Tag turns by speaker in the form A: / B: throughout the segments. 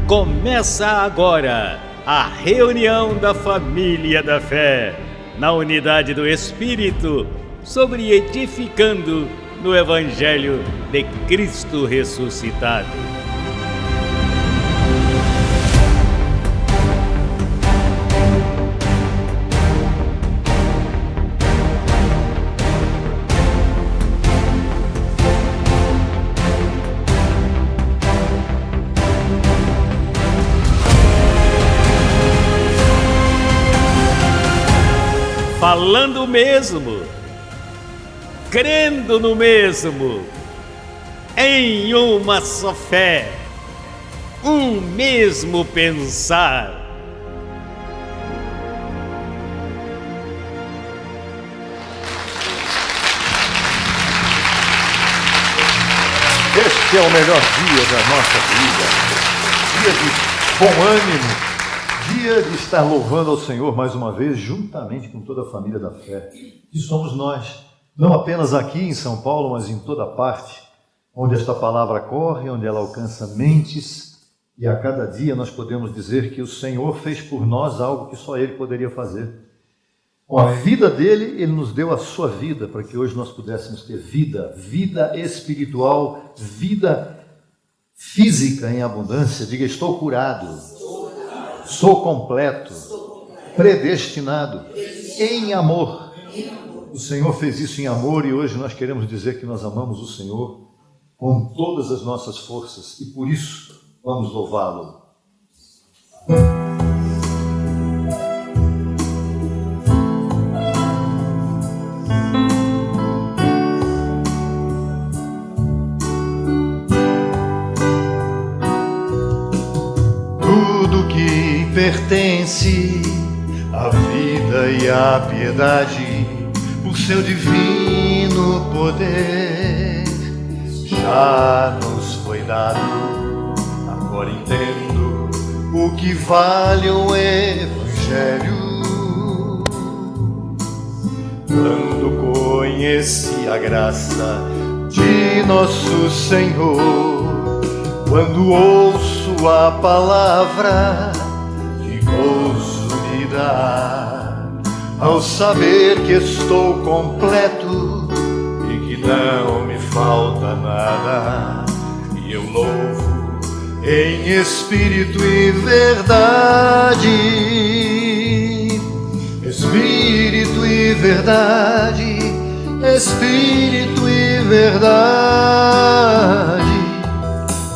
A: Começa agora a reunião da família da fé, na unidade do Espírito, sobre edificando no Evangelho de Cristo ressuscitado. Falando o mesmo, crendo no mesmo, em uma só fé, um mesmo pensar.
B: Este é o melhor dia da nossa vida, dia de bom ânimo, dia de estar louvando ao Senhor mais uma vez, juntamente com toda a família da fé, que somos nós, não apenas aqui em São Paulo, mas em toda parte, onde esta palavra corre, onde ela alcança mentes, e a cada dia nós podemos dizer que o Senhor fez por nós algo que só Ele poderia fazer. Com a vida dele, Ele nos deu a sua vida, para que hoje nós pudéssemos ter vida, vida espiritual, vida física em abundância. Diga: estou curado. Sou completo, predestinado, em amor. O Senhor fez isso em amor e hoje nós queremos dizer que nós amamos o Senhor com todas as nossas forças e por isso vamos louvá-lo. Pertence à vida e à piedade, por seu divino poder, já nos foi dado. Agora entendo o que vale o Evangelho. Quando conheci a graça de nosso Senhor, quando ouço a palavra, gozo me dá ao saber que estou completo e que não me falta nada. E eu louvo em espírito e verdade, espírito e verdade, espírito e verdade,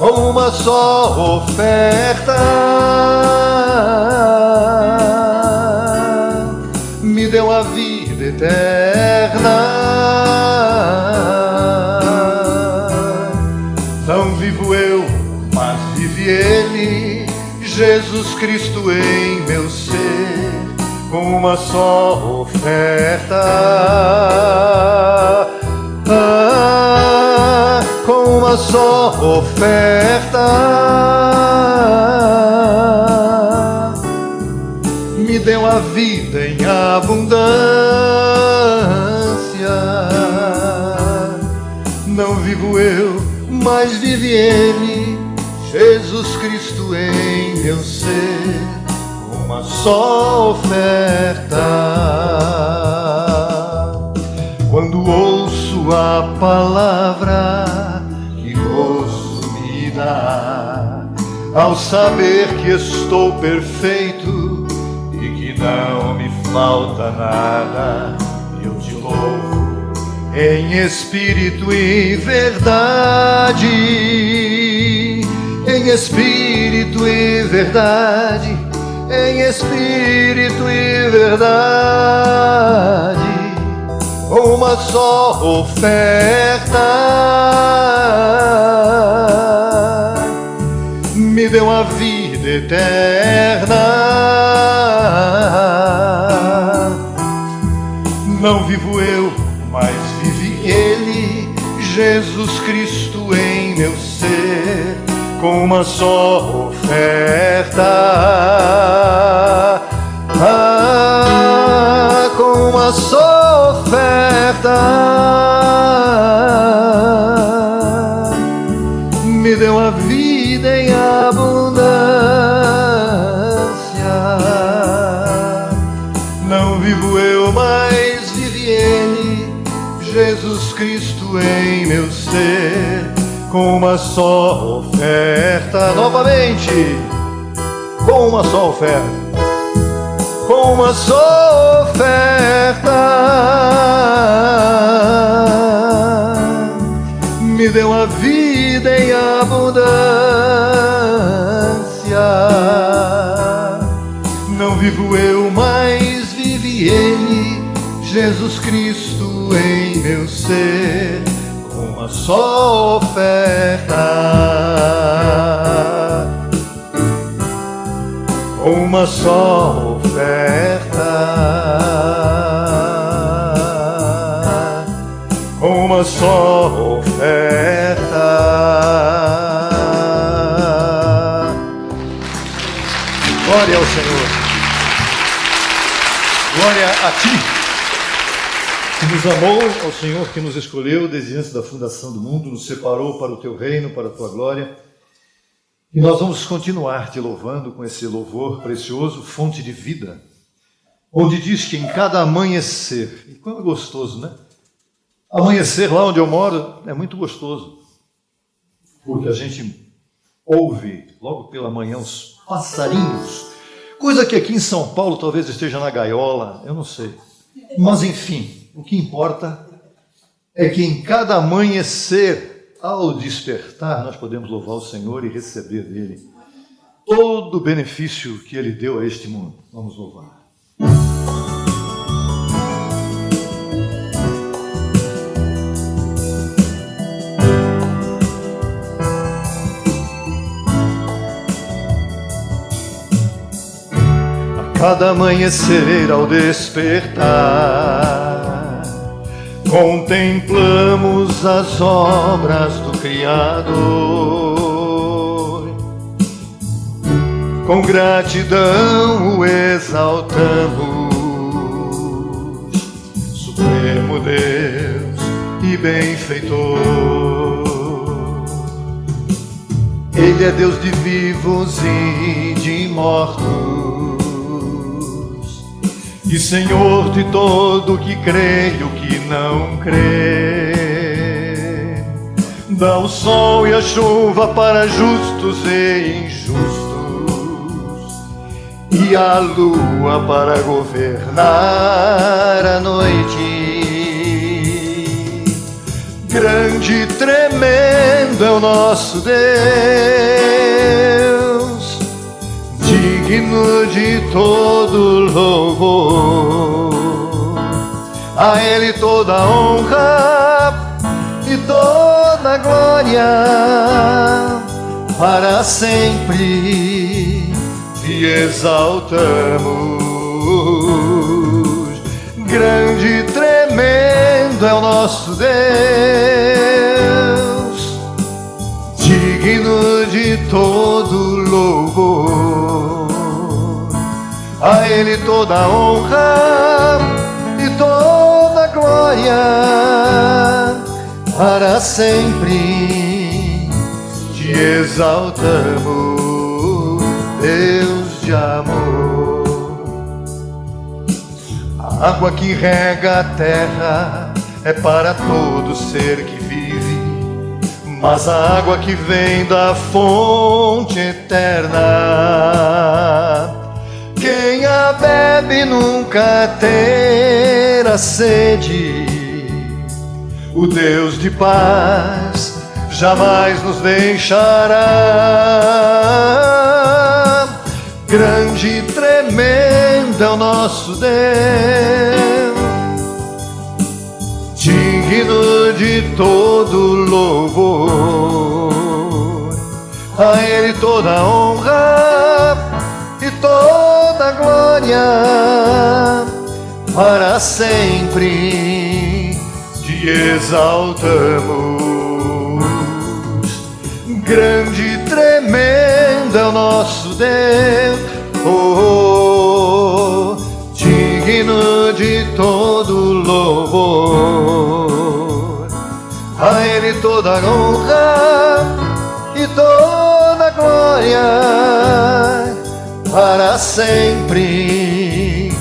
B: uma só oferta me deu a vida eterna. Não vivo eu, mas vive Ele, Jesus Cristo em meu ser, com uma só oferta, com uma só oferta, me deu a vida em abundância. Não vivo eu, mas vive Ele, Jesus Cristo em meu ser, uma só oferta. Quando ouço a palavra, que gozo me dá ao saber que estou perfeito e que não me falta nada. Eu te louvo em espírito e verdade, em espírito e verdade, em espírito e verdade, uma só oferta me deu a vida eterna. Não vivo eu, mas vive Ele, Jesus Cristo em meu ser, com uma só oferta, com uma só oferta, me deu a vida em abundância. Cristo em meu ser, com uma só oferta. Novamente, com uma só oferta. Com uma só oferta, me deu a vida em abundância. Não vivo eu, mas vive Ele, Jesus Cristo em meu ser, com uma só oferta. Uma só oferta, uma só oferta. Glória ao Senhor. Glória a Ti, que nos amou, ao Senhor que nos escolheu desde antes da fundação do mundo, nos separou para o Teu reino, para a Tua glória. E nós vamos continuar te louvando com esse louvor precioso, fonte de vida, onde diz que em cada amanhecer, e como é gostoso, né? Amanhecer lá onde eu moro é muito gostoso, porque a gente ouve logo pela manhã os passarinhos, coisa que aqui em São Paulo talvez esteja na gaiola, eu não sei. Mas enfim, o que importa é que em cada amanhecer, ao despertar, nós podemos louvar o Senhor e receber dele todo o benefício que Ele deu a este mundo. Vamos louvar. A cada amanhecer, ao despertar, contemplamos as obras do Criador, com gratidão o exaltamos, Supremo Deus e benfeitor. Ele é Deus de vivos e de mortos, e Senhor de todo que crê e o que não crê. Dá o sol e a chuva para justos e injustos, e a lua para governar a noite. Grande e tremendo é o nosso Deus, digno de todo louvor. A Ele toda a honra e toda a glória, para sempre te exaltamos. Grande e tremendo é o nosso Deus, digno de todo louvor. A Ele toda a honra e toda a glória, para sempre te exaltamos, Deus de amor. A água que rega a terra é para todo ser que vive, mas a água que vem da fonte eterna, quem a bebe nunca terá sede. O Deus de paz jamais nos deixará. Grande e tremendo é o nosso Deus, digno de todo louvor. A Ele toda a honra e toda a glória, para sempre te exaltamos. Grande e tremendo é o nosso Deus, digno de todo louvor. A Ele toda a honra e toda a glória, para sempre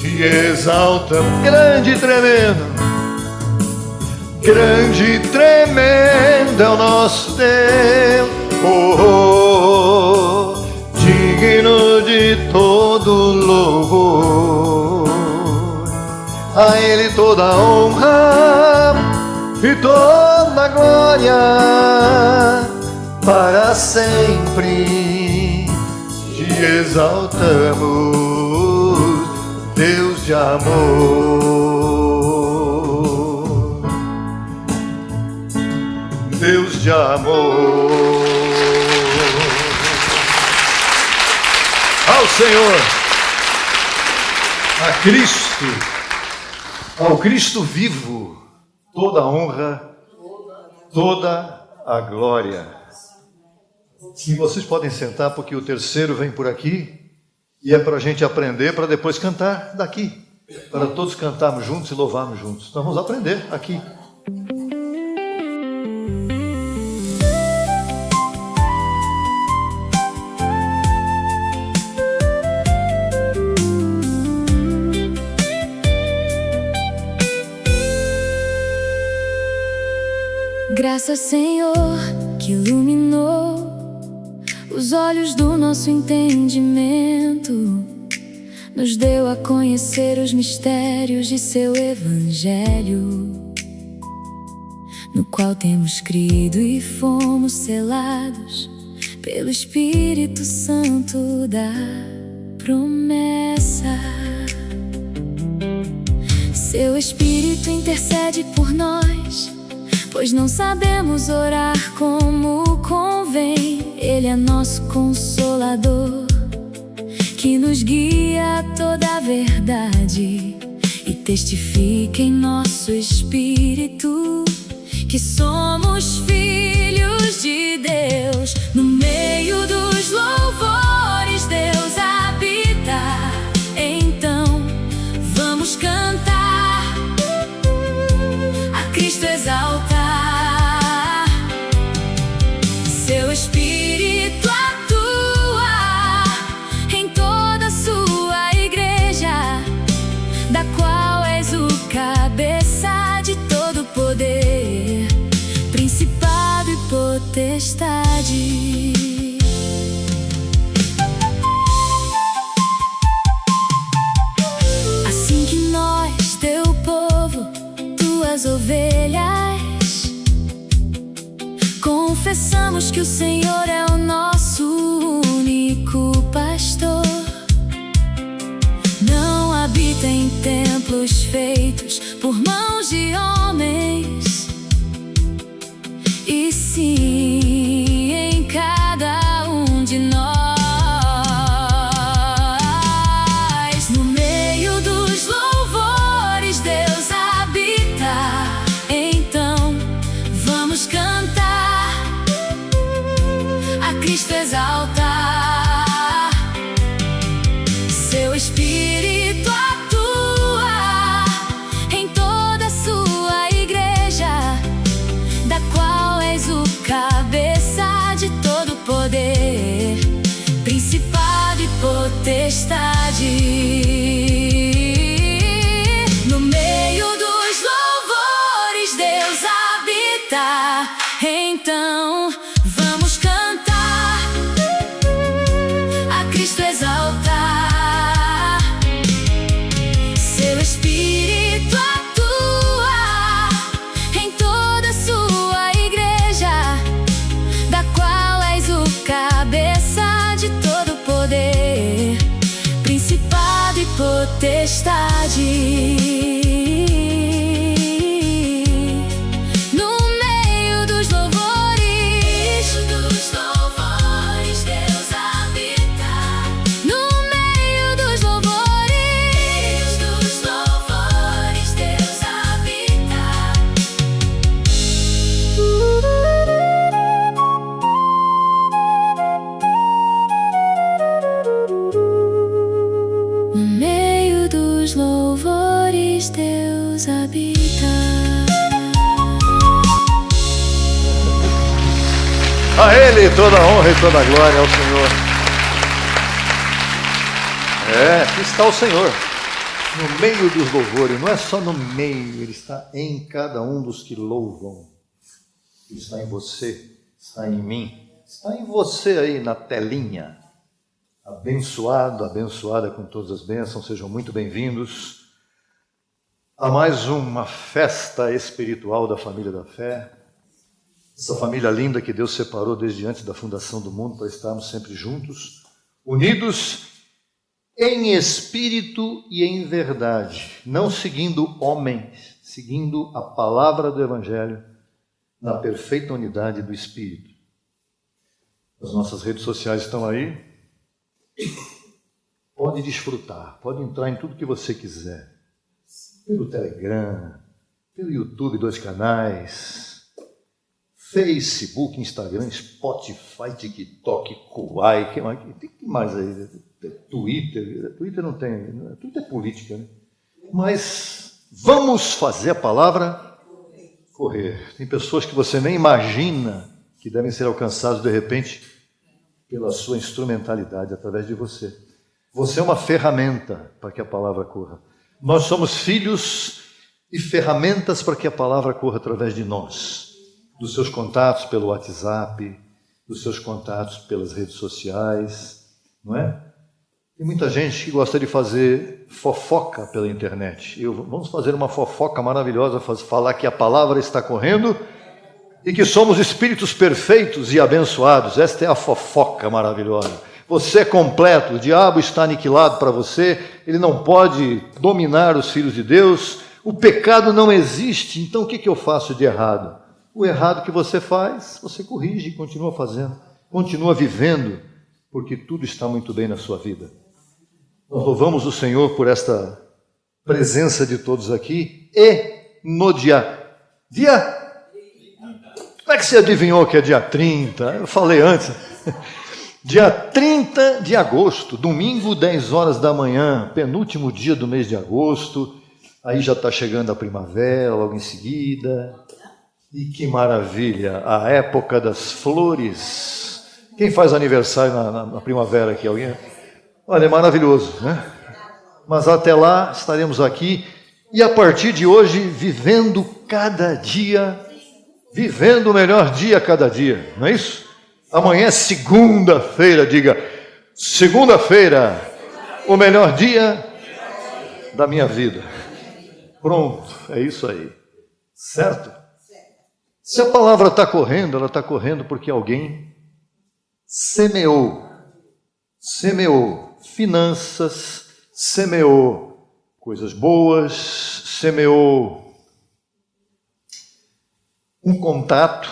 B: te exaltamos. Grande e tremendo, grande e tremendo é o nosso Deus, digno de todo louvor. A Ele toda a honra e toda a glória para sempre. Te exaltamos, Deus de amor, Deus de amor. Ao Senhor, a Cristo, ao Cristo vivo, toda a honra, toda a glória. E vocês podem sentar, porque o terceiro vem por aqui, e é para a gente aprender, para depois cantar daqui, para todos cantarmos juntos e louvarmos juntos. Então vamos aprender aqui.
C: Graças, Senhor, que iluminou os olhos do nosso entendimento, nos deu a conhecer os mistérios de seu Evangelho, no qual temos crido e fomos selados pelo Espírito Santo da promessa. Seu Espírito intercede por nós, pois não sabemos orar como convém. Ele é nosso Consolador, que nos guia a toda a verdade e testifica em nosso espírito que somos filhos de Deus. No meio dos louvores, Deus habita. Então vamos cantar, a Cristo exaltar. Seu Espírito atua em toda a sua igreja, da qual és o cabeça de todo poder, principado e potestade. Assim que nós, teu povo, tuas ovelhas, confessamos que o Senhor é o nosso único pastor. Não habita em templos feitos por mãos de homens, e sim em cada um de nós. No meio dos louvores, Deus habita. Então vamos cantar, a Cristo exaltar. Seu Espírito atua em toda a sua igreja, da qual és o cabeça de todo poder, principado e potestade. No meio dos louvores, Deus habita. Então vamos cantar, a Cristo exaltar. Seu Espírito atua em toda a sua igreja, da qual és o cabeça de todo poder, principado e potestade. No meio dos louvores, Deus habita. No meio dos louvores, Deus habita. No meio dos louvores, Deus habita.
B: A Ele toda a honra e toda a glória ao Senhor. Aqui está o Senhor. no meio dos louvores, não é só no meio, Ele está em cada um dos que louvam. Ele está em você, está em mim, está em você aí na telinha. Abençoado, abençoada com todas as bênçãos, sejam muito bem-vindos a mais uma festa espiritual da família da fé. Essa família linda que Deus separou desde antes da fundação do mundo para estarmos sempre juntos, unidos em espírito e em verdade, não seguindo homens, seguindo a palavra do Evangelho na perfeita unidade do Espírito. As nossas redes sociais estão aí. Pode desfrutar, pode entrar em tudo que você quiser. Pelo Telegram, pelo YouTube, 2 canais, Facebook, Instagram, Spotify, TikTok, Kuai, que mais aí? Twitter não tem, Twitter é política, né? Mas vamos fazer a palavra correr. Tem pessoas que você nem imagina que devem ser alcançadas de repente pela sua instrumentalidade através de você. Você é uma ferramenta para que a palavra corra. Nós somos filhos e ferramentas para que a palavra corra através de nós. Dos seus contatos pelo WhatsApp, dos seus contatos pelas redes sociais, não é? Tem muita gente que gosta de fazer fofoca pela internet. Vamos fazer uma fofoca maravilhosa, falar que a palavra está correndo e que somos espíritos perfeitos e abençoados. Esta é a fofoca maravilhosa. Você é completo, o diabo está aniquilado para você, ele não pode dominar os filhos de Deus, o pecado não existe, então o que eu faço de errado? O errado que você faz, você corrige e continua fazendo, continua vivendo, porque tudo está muito bem na sua vida. Nós louvamos o Senhor por esta presença de todos aqui e no dia... Como é que você adivinhou que é dia 30? Eu falei antes. Dia 30 de agosto, domingo, 10 horas da manhã, penúltimo dia do mês de agosto. Aí já está chegando a primavera, logo em seguida. E que maravilha, a época das flores. Quem faz aniversário na primavera aqui? Alguém? Olha, é maravilhoso, né? Mas até lá estaremos aqui e a partir de hoje vivendo cada dia, vivendo o melhor dia a cada dia, não é isso? Amanhã é segunda-feira, diga, segunda-feira, o melhor dia da minha vida. Pronto, é isso aí, certo? Se a palavra está correndo, ela está correndo porque alguém semeou finanças, semeou coisas boas, semeou um contato.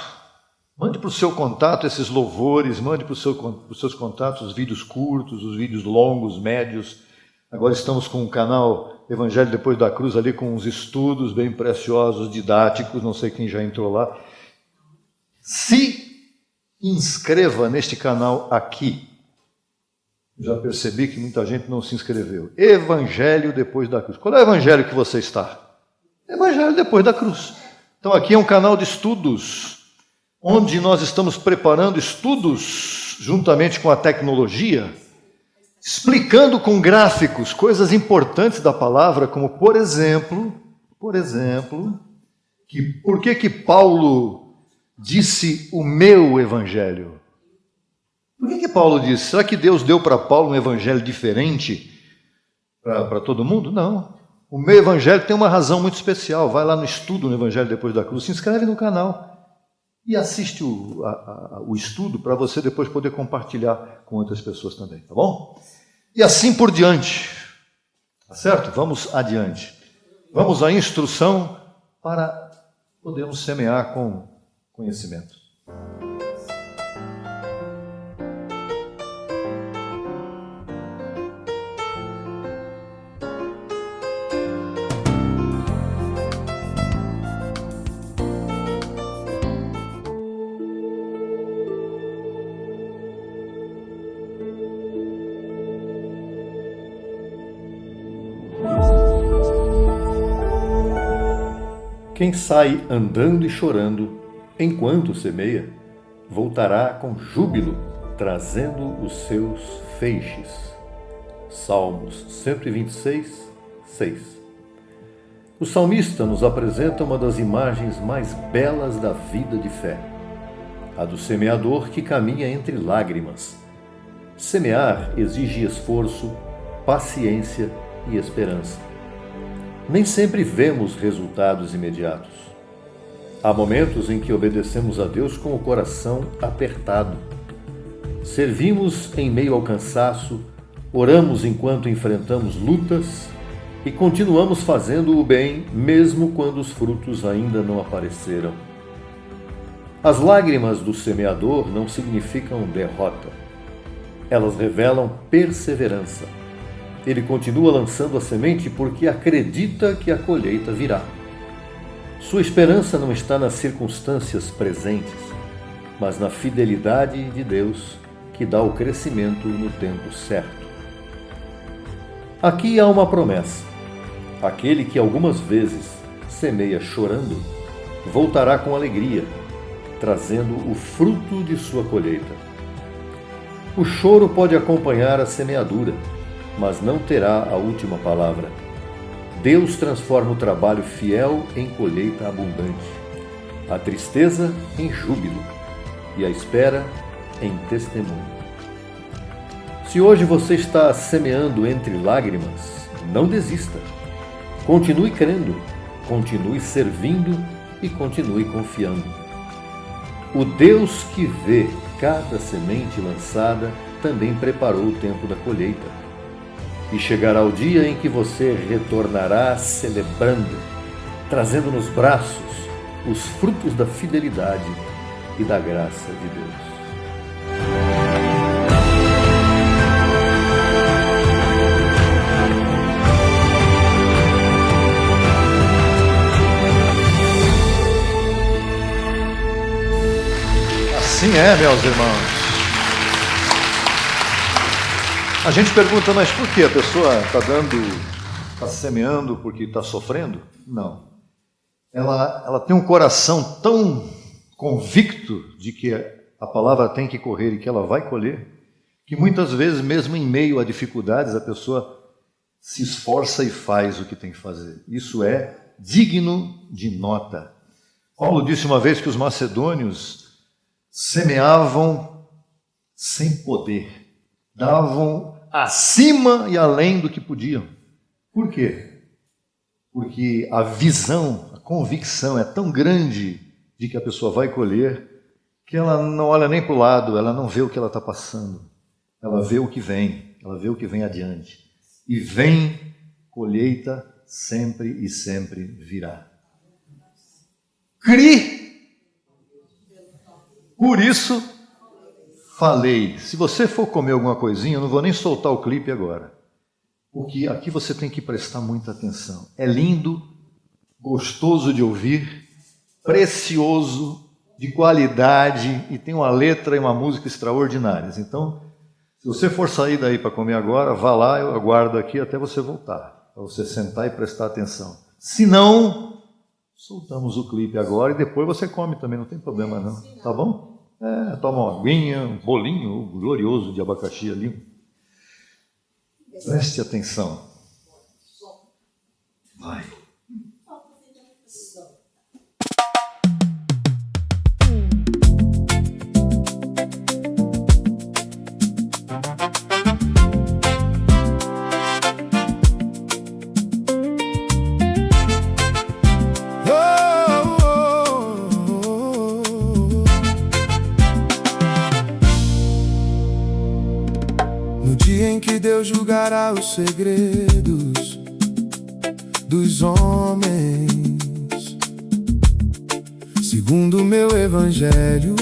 B: Mande para o seu contato esses louvores, mande para os seus contatos os vídeos curtos, os vídeos longos, médios. Agora estamos com o canal Evangelho Depois da Cruz ali com uns estudos bem preciosos, didáticos, não sei quem já entrou lá. Se inscreva neste canal aqui. Já percebi que muita gente não se inscreveu. Evangelho Depois da Cruz. Qual é o evangelho que você está? Evangelho Depois da Cruz. Então aqui é um canal de estudos, onde nós estamos preparando estudos juntamente com a tecnologia, explicando com gráficos coisas importantes da palavra, como por exemplo, que por que Paulo disse o meu evangelho? Por que Paulo disse? Será que Deus deu para Paulo um evangelho diferente para todo mundo? Não. O meu evangelho tem uma razão muito especial. Vai lá no estudo no Evangelho Depois da Cruz, se inscreve no canal e assiste o estudo para você depois poder compartilhar com outras pessoas também, tá bom? E assim por diante, tá certo? Vamos adiante. Vamos à instrução para podermos semear com conhecimento. Quem sai andando e chorando enquanto semeia, voltará com júbilo, trazendo os seus feixes. Salmos 126, 6. O salmista nos apresenta uma das imagens mais belas da vida de fé, a do semeador que caminha entre lágrimas. Semear exige esforço, paciência e esperança. Nem sempre vemos resultados imediatos. Há momentos em que obedecemos a Deus com o coração apertado. Servimos em meio ao cansaço, oramos enquanto enfrentamos lutas e continuamos fazendo o bem mesmo quando os frutos ainda não apareceram. As lágrimas do semeador não significam derrota. Elas revelam perseverança. Ele continua lançando a semente porque acredita que a colheita virá. Sua esperança não está nas circunstâncias presentes, mas na fidelidade de Deus que dá o crescimento no tempo certo. Aqui há uma promessa. Aquele que algumas vezes semeia chorando, voltará com alegria, trazendo o fruto de sua colheita. O choro pode acompanhar a semeadura, mas não terá a última palavra. Deus transforma o trabalho fiel em colheita abundante, a tristeza em júbilo e a espera em testemunho. Se hoje você está semeando entre lágrimas, não desista. Continue crendo, continue servindo e continue confiando. O Deus que vê cada semente lançada também preparou o tempo da colheita. E chegará o dia em que você retornará celebrando, trazendo nos braços os frutos da fidelidade e da graça de Deus. Assim é, meus irmãos. A gente pergunta, mas por que a pessoa está semeando porque está sofrendo? Não. Ela tem um coração tão convicto de que a palavra tem que correr e que ela vai colher, que muitas vezes, mesmo em meio a dificuldades, a pessoa se esforça e faz o que tem que fazer. Isso é digno de nota. Paulo disse uma vez que os macedônios semeavam sem poder, davam acima e além do que podiam. Por quê? Porque a visão, a convicção é tão grande de que a pessoa vai colher, que ela não olha nem para o lado, ela não vê o que ela está passando, ela vê o que vem, ela vê o que vem adiante. E vem colheita sempre e sempre virá. Crie! Por isso, falei, se você for comer alguma coisinha, eu não vou nem soltar o clipe agora, porque aqui você tem que prestar muita atenção. É lindo, gostoso de ouvir, precioso, de qualidade, e tem uma letra e uma música extraordinárias. Então, se você for sair daí para comer agora, vá lá, eu aguardo aqui até você voltar, para você sentar e prestar atenção. Se não, soltamos o clipe agora e depois você come também, não tem problema não, tá bom? Toma uma aguinha, um bolinho glorioso de abacaxi ali. Preste atenção. Vai.
D: No dia em que Deus julgará os segredos dos homens, segundo o meu evangelho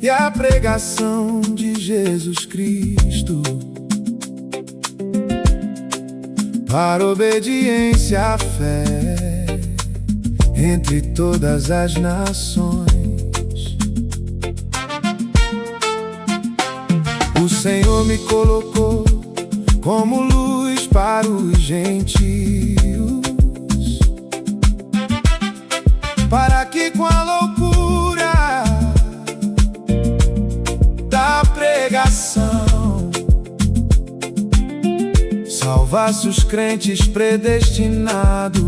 D: e a pregação de Jesus Cristo, para obediência à fé entre todas as nações. O Senhor me colocou como luz para os gentios, para que com a loucura da pregação salve salvasse os crentes predestinados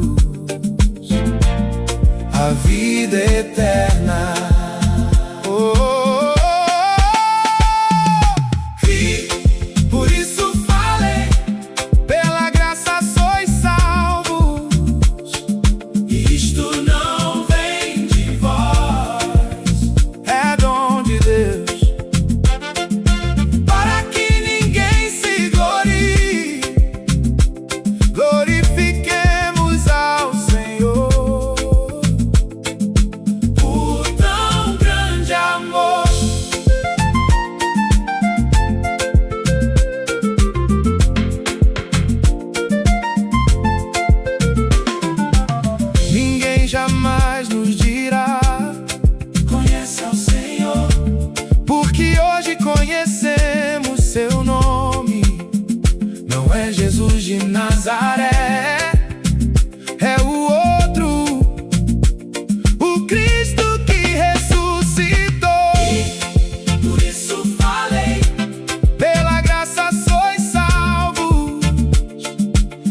D: à vida eterna. Oh, oh, oh. Crie, por isso falei, pela graça sois salvos. Isto não vem de vós, é dom de Deus, para que ninguém se glorie. Glorifiquemos ao Senhor por tão grande amor. Ninguém jamais nos dirá: conhece ao Senhor, porque hoje conhecemos seu nome. Não é Jesus de Nazaré, é o outro, o Cristo que ressuscitou. Por isso falei, pela graça sois salvos.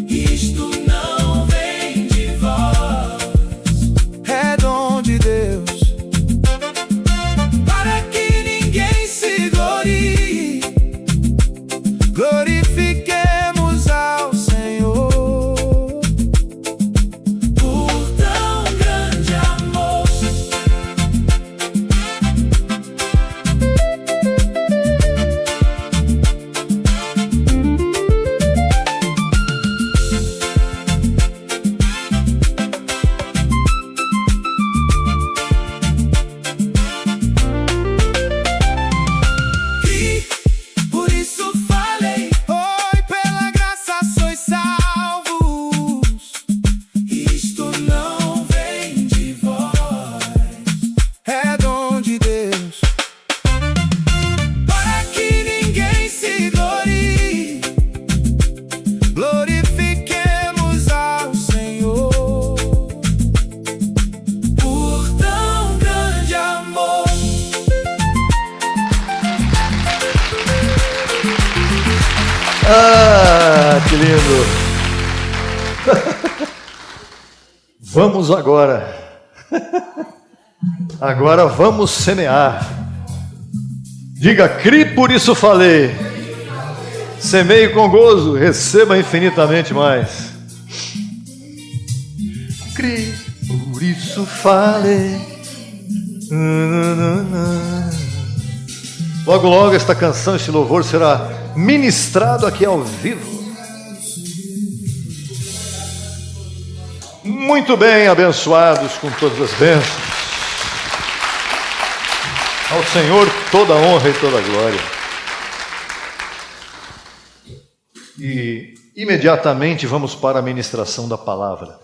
D: Isto não vem de vós, é dom de Deus, para que ninguém se glorie. Glorifiquemos ao Senhor por tão grande amor. E por isso falei, oi, pela graça sois salvos. Isto não vem de vós, é dom de Deus, para que ninguém se glorie. Glorifiquemos ao Senhor por tão grande amor.
B: Ah, que lindo! Vamos agora. Agora vamos semear. Diga: cri, por isso falei. Semeie com gozo, receba infinitamente mais. Cri, por isso falei. Logo, logo esta canção, este louvor será ministrado aqui ao vivo. Muito bem, abençoados com todas as bênçãos. Ao Senhor toda a honra e toda a glória. E imediatamente vamos para a ministração da palavra.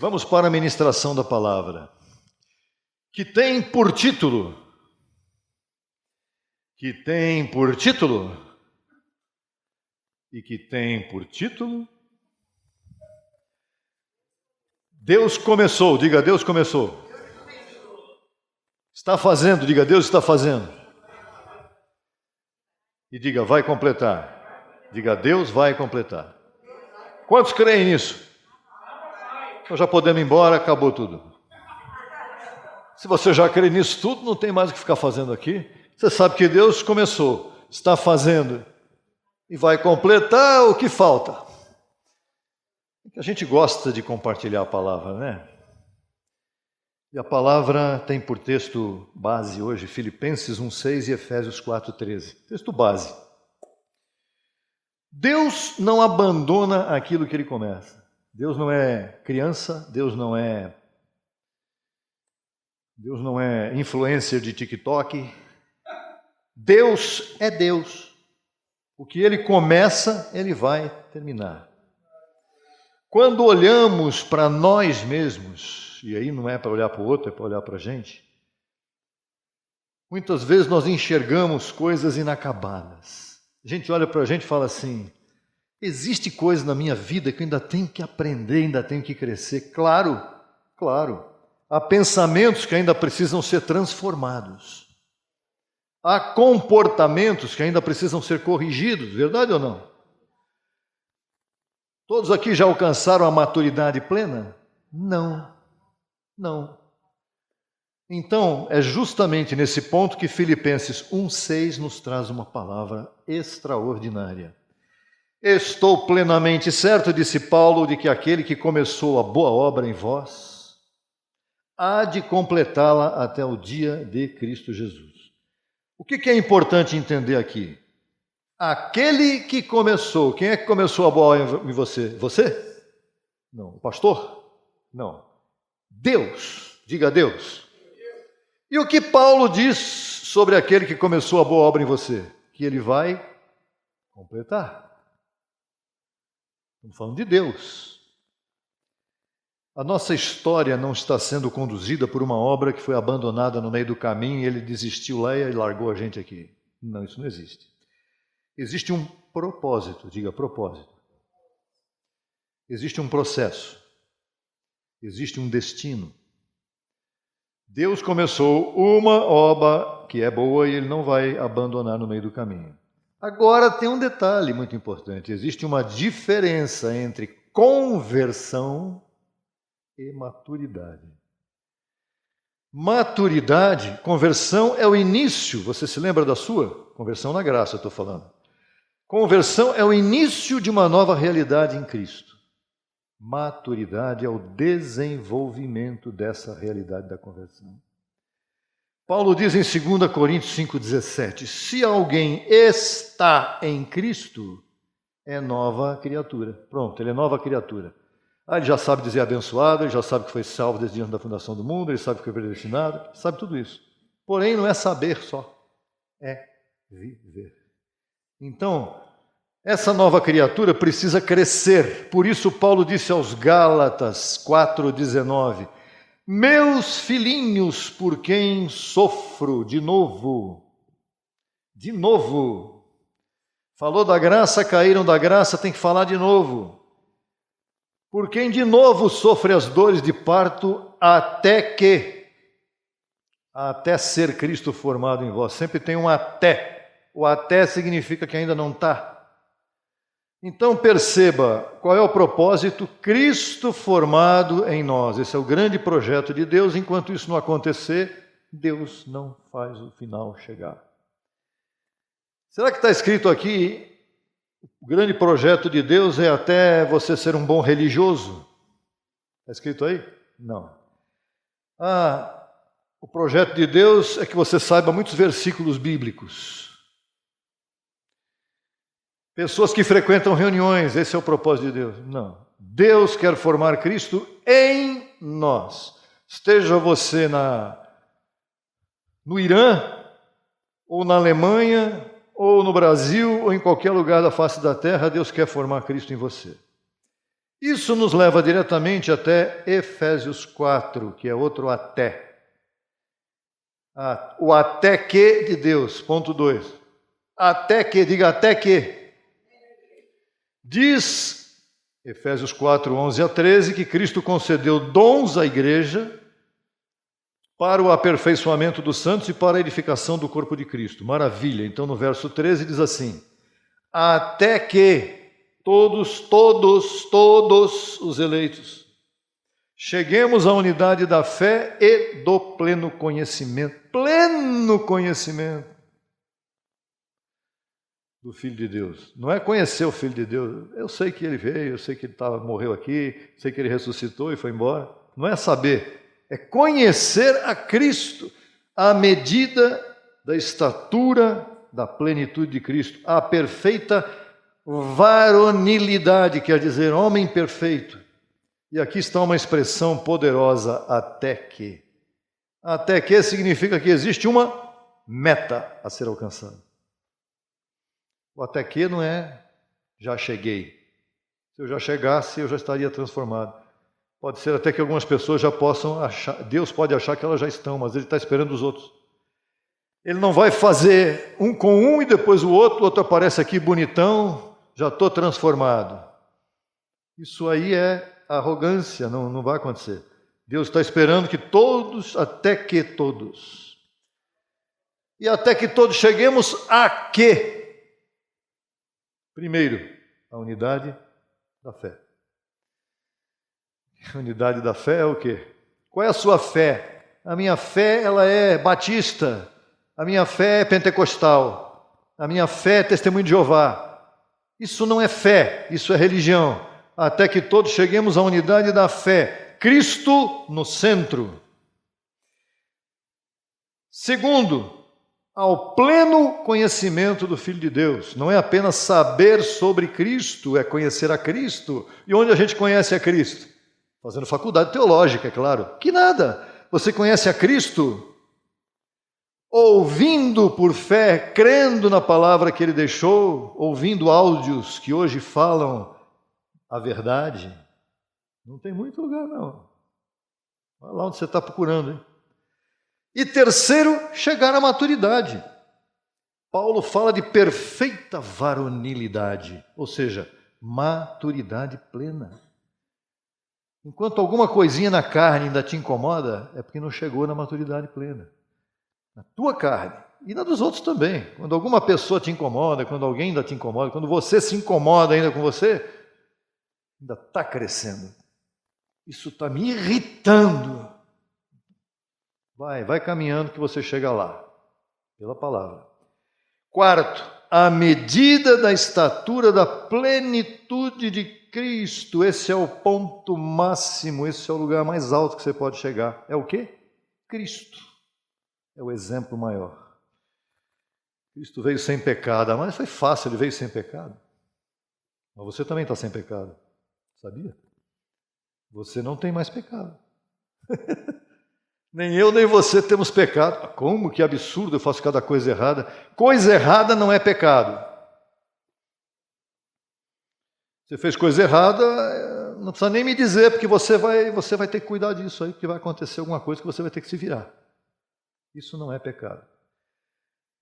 B: Vamos para a ministração da palavra, que tem por título, e que tem por título, Deus começou. Diga: Deus começou. Está fazendo. Diga: Deus está fazendo. E diga: vai completar. Diga: Deus vai completar. Quantos creem nisso? Então já podemos ir embora, acabou tudo. Se você já crê nisso tudo, não tem mais o que ficar fazendo aqui. Você sabe que Deus começou, está fazendo e vai completar o que falta. A gente gosta de compartilhar a palavra, né? E a palavra tem por texto base hoje Filipenses 1:6 e Efésios 4:13. Texto base. Deus não abandona aquilo que Ele começa. Deus não é criança, Deus não é influencer de TikTok. Deus é Deus. O que Ele começa, Ele vai terminar. Quando olhamos para nós mesmos, e aí não é para olhar para o outro, é para olhar para a gente, muitas vezes nós enxergamos coisas inacabadas. A gente olha para a gente e fala assim, existe coisa na minha vida que eu ainda tenho que aprender, ainda tenho que crescer. Claro, claro. Há pensamentos que ainda precisam ser transformados. Há comportamentos que ainda precisam ser corrigidos, verdade ou não? Todos aqui já alcançaram a maturidade plena? Não, não. Então, é justamente nesse ponto que Filipenses 1,6 nos traz uma palavra extraordinária. Estou plenamente certo, disse Paulo, de que aquele que começou a boa obra em vós, há de completá-la até o dia de Cristo Jesus. O que é importante entender aqui? Aquele que começou, quem é que começou a boa obra em você? Você? Não. O pastor? Não. Deus. Diga Deus. E o que Paulo diz sobre aquele que começou a boa obra em você? Que ele vai completar. Estamos falando de Deus. A nossa história não está sendo conduzida por uma obra que foi abandonada no meio do caminho e ele desistiu lá e largou a gente aqui. Não, isso não existe. Existe um propósito, diga propósito. Existe um processo. Existe um destino. Deus começou uma obra que é boa e ele não vai abandonar no meio do caminho. Agora tem um detalhe muito importante. Existe uma diferença entre conversão e maturidade. Maturidade, conversão é o início. Você se lembra da sua? Conversão na graça, eu estou falando. Conversão é o início de uma nova realidade em Cristo. Maturidade é o desenvolvimento dessa realidade da conversão. Paulo diz em 2 Coríntios 5,17, se alguém está em Cristo, é nova criatura. Pronto, ele é nova criatura. Ele já sabe dizer abençoado, ele já sabe que foi salvo desde antes da fundação do mundo, ele sabe que foi predestinado, sabe tudo isso. Porém, não é saber só, é viver. Então, essa nova criatura precisa crescer. Por isso Paulo disse aos Gálatas 4,19, meus filhinhos, por quem sofro de novo. Falou da graça, caíram da graça, tem que falar de novo. Por quem de novo sofre as dores de parto, até ser Cristo formado em vós. Sempre tem um até. O até significa que ainda não está. Então perceba, qual é o propósito? Cristo formado em nós. Esse é o grande projeto de Deus. Enquanto isso não acontecer, Deus não faz o final chegar. Será que está escrito aqui, o grande projeto de Deus é até você ser um bom religioso? Está escrito aí? Não. O projeto de Deus é que você saiba muitos versículos bíblicos. Pessoas que frequentam reuniões, esse é o propósito de Deus. Não. Deus quer formar Cristo em nós. Esteja você no Irã, ou na Alemanha, ou no Brasil, ou em qualquer lugar da face da terra, Deus quer formar Cristo em você. Isso nos leva diretamente até Efésios 4, que é outro até. O até que de Deus, ponto 2. Até que, diga até que. Diz, Efésios 4, 11 a 13, que Cristo concedeu dons à igreja para o aperfeiçoamento dos santos e para a edificação do corpo de Cristo. Maravilha. Então, no verso 13 diz assim, até que todos os eleitos cheguemos à unidade da fé e do pleno conhecimento do Filho de Deus. Não é conhecer o Filho de Deus. Eu sei que ele veio, eu sei que ele morreu aqui, sei que ele ressuscitou e foi embora. Não é saber, é conhecer a Cristo, à medida da estatura da plenitude de Cristo, a perfeita varonilidade, quer dizer, homem perfeito. E aqui está uma expressão poderosa, até que. Até que significa que existe uma meta a ser alcançada. O até que não é já cheguei. Se eu já chegasse, eu já estaria transformado. Pode ser até que algumas pessoas já possam achar, Deus pode achar que elas já estão, mas Ele está esperando os outros. Ele não vai fazer um com um e depois o outro aparece aqui bonitão, já estou transformado. Isso aí é arrogância, não vai acontecer. Deus está esperando que todos, até que todos. E até que todos cheguemos a quê? Primeiro, a unidade da fé. A unidade da fé é o quê? Qual é a sua fé? A minha fé, ela é batista. A minha fé é pentecostal. A minha fé é testemunho de Jeová. Isso não é fé, isso é religião. Até que todos cheguemos à unidade da fé. Cristo no centro. Segundo, ao pleno conhecimento do Filho de Deus. Não é apenas saber sobre Cristo, é conhecer a Cristo. E onde a gente conhece a Cristo? Fazendo faculdade teológica, é claro. Que nada! Você conhece a Cristo ouvindo por fé, crendo na palavra que Ele deixou, ouvindo áudios que hoje falam a verdade. Não tem muito lugar, não. Vai lá onde você está procurando, hein? E terceiro, chegar à maturidade. Paulo fala de perfeita varonilidade, ou seja, maturidade plena. Enquanto alguma coisinha na carne ainda te incomoda, é porque não chegou na maturidade plena. Na tua carne e na dos outros também. Quando alguma pessoa te incomoda, quando alguém ainda te incomoda, quando você se incomoda ainda com você, ainda está crescendo. Isso está me irritando. Vai caminhando que você chega lá, pela palavra. Quarto, à medida da estatura da plenitude de Cristo. Esse é o ponto máximo, esse é o lugar mais alto que você pode chegar. É o quê? Cristo. É o exemplo maior. Cristo veio sem pecado, mas foi fácil, Ele veio sem pecado. Mas você também está sem pecado, sabia? Você não tem mais pecado. Nem eu, nem você temos pecado. Como que absurdo, eu faço cada coisa errada. Coisa errada não é pecado. Você fez coisa errada, não precisa nem me dizer, porque você vai ter que cuidar disso aí, porque vai acontecer alguma coisa que você vai ter que se virar. Isso não é pecado.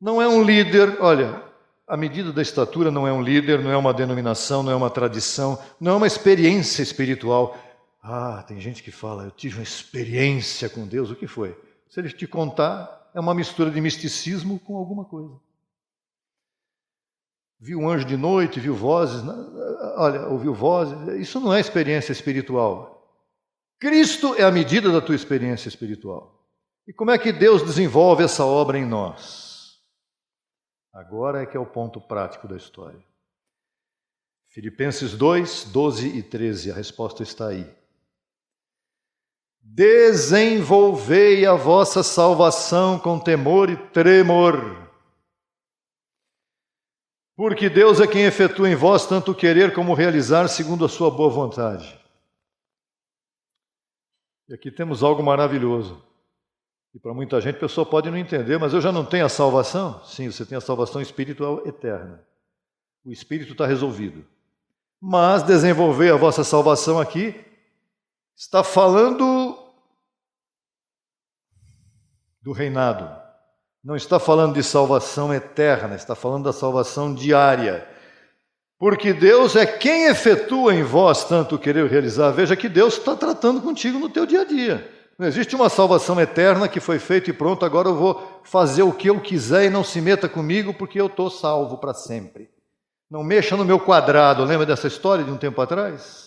B: Não é um líder, olha, a medida da estatura não é um líder, não é uma denominação, não é uma tradição, não é uma experiência espiritual. Ah, tem gente que fala, eu tive uma experiência com Deus, o que foi? Se ele te contar, é uma mistura de misticismo com alguma coisa. Viu um anjo de noite, viu vozes, olha, ouviu vozes, isso não é experiência espiritual. Cristo é a medida da tua experiência espiritual. E como é que Deus desenvolve essa obra em nós? Agora é que é o ponto prático da história. Filipenses 2, 12 e 13, a resposta está aí. Desenvolvei a vossa salvação com temor e tremor, porque Deus é quem efetua em vós tanto o querer como o realizar segundo a sua boa vontade. E aqui temos algo maravilhoso. E para muita gente a pessoa pode não entender, mas eu já não tenho a salvação? Sim, você tem a salvação espiritual eterna. O espírito está resolvido. Mas desenvolver a vossa salvação aqui está falando do reinado. Não está falando de salvação eterna, está falando da salvação diária. Porque Deus é quem efetua em vós tanto o querer realizar. Veja que Deus está tratando contigo no teu dia a dia. Não existe uma salvação eterna que foi feita e pronto, agora eu vou fazer o que eu quiser e não se meta comigo porque eu estou salvo para sempre. Não mexa no meu quadrado. Lembra dessa história de um tempo atrás?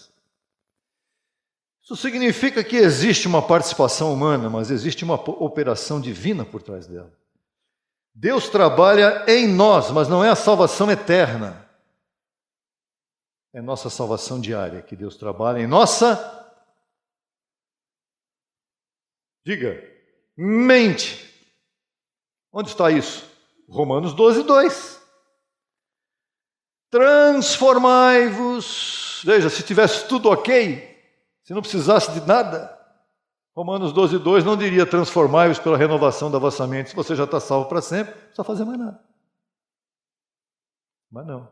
B: Isso significa que existe uma participação humana, mas existe uma operação divina por trás dela. Deus trabalha em nós, mas não é a salvação eterna. É nossa salvação diária que Deus trabalha em nossa... Diga, mente. Onde está isso? Romanos 12, 2. Transformai-vos. Veja, se tivesse tudo ok, se não precisasse de nada, Romanos 12, 2 não diria transformai-vos pela renovação da vossa mente. Se você já está salvo para sempre, não precisa fazer mais nada. Mas não.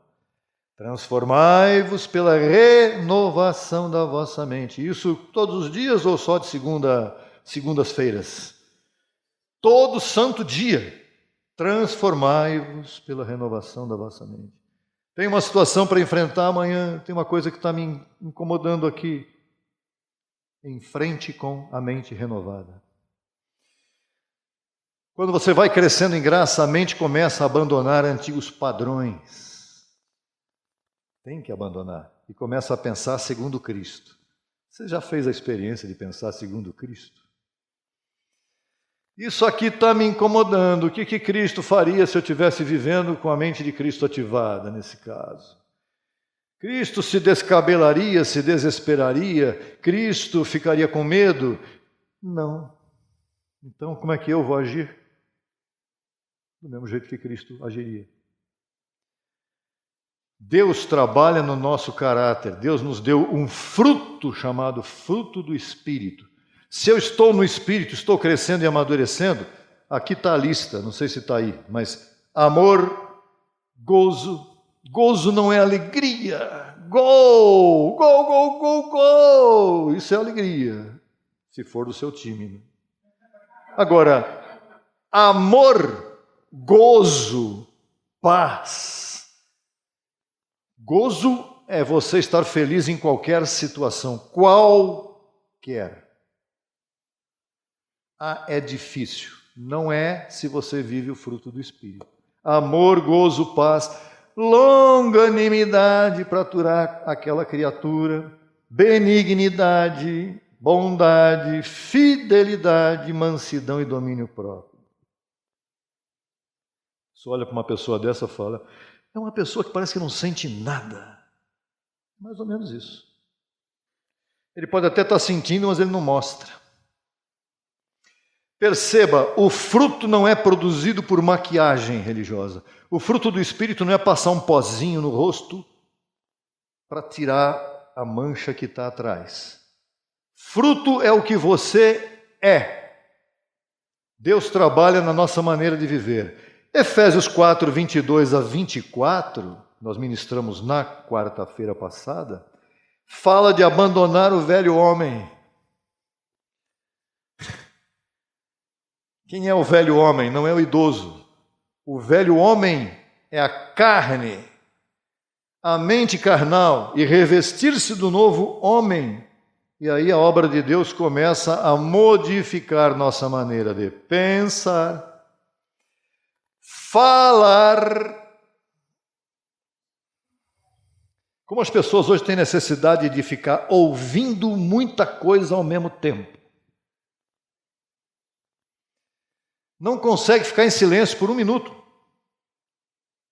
B: Transformai-vos pela renovação da vossa mente. Isso todos os dias ou só de segundas-feiras? Todo santo dia. Transformai-vos pela renovação da vossa mente. Tem uma situação para enfrentar amanhã, tem uma coisa que está me incomodando aqui. Em frente com a mente renovada. Quando você vai crescendo em graça, a mente começa a abandonar antigos padrões. Tem que abandonar. E começa a pensar segundo Cristo. Você já fez a experiência de pensar segundo Cristo? Isso aqui está me incomodando. O que Cristo faria se eu estivesse vivendo com a mente de Cristo ativada nesse caso? Cristo se descabelaria, se desesperaria? Cristo ficaria com medo? Não. Então, como é que eu vou agir? Do mesmo jeito que Cristo agiria. Deus trabalha no nosso caráter. Deus nos deu um fruto chamado fruto do Espírito. Se eu estou no Espírito, estou crescendo e amadurecendo, aqui está a lista, não sei se está aí, mas amor, gozo. Gozo não é alegria. Gol, gol, gol, gol, gol. Isso é alegria, se for do seu time. Né? Agora, amor, gozo, paz. Gozo é você estar feliz em qualquer situação, qualquer. É difícil. Não é se você vive o fruto do Espírito. Amor, gozo, paz, longanimidade para aturar aquela criatura, benignidade, bondade, fidelidade, mansidão e domínio próprio. Você olha para uma pessoa dessa e fala, é uma pessoa que parece que não sente nada. Mais ou menos isso. Ele pode até estar sentindo, mas ele não mostra. Perceba, o fruto não é produzido por maquiagem religiosa. O fruto do Espírito não é passar um pozinho no rosto para tirar a mancha que está atrás. Fruto é o que você é. Deus trabalha na nossa maneira de viver. Efésios 4, 22 a 24, nós ministramos na quarta-feira passada, fala de abandonar o velho homem. Quem é o velho homem? Não é o idoso. O velho homem é a carne, a mente carnal, e revestir-se do novo homem. E aí a obra de Deus começa a modificar nossa maneira de pensar, falar. Como as pessoas hoje têm necessidade de ficar ouvindo muita coisa ao mesmo tempo. Não consegue ficar em silêncio por um minuto.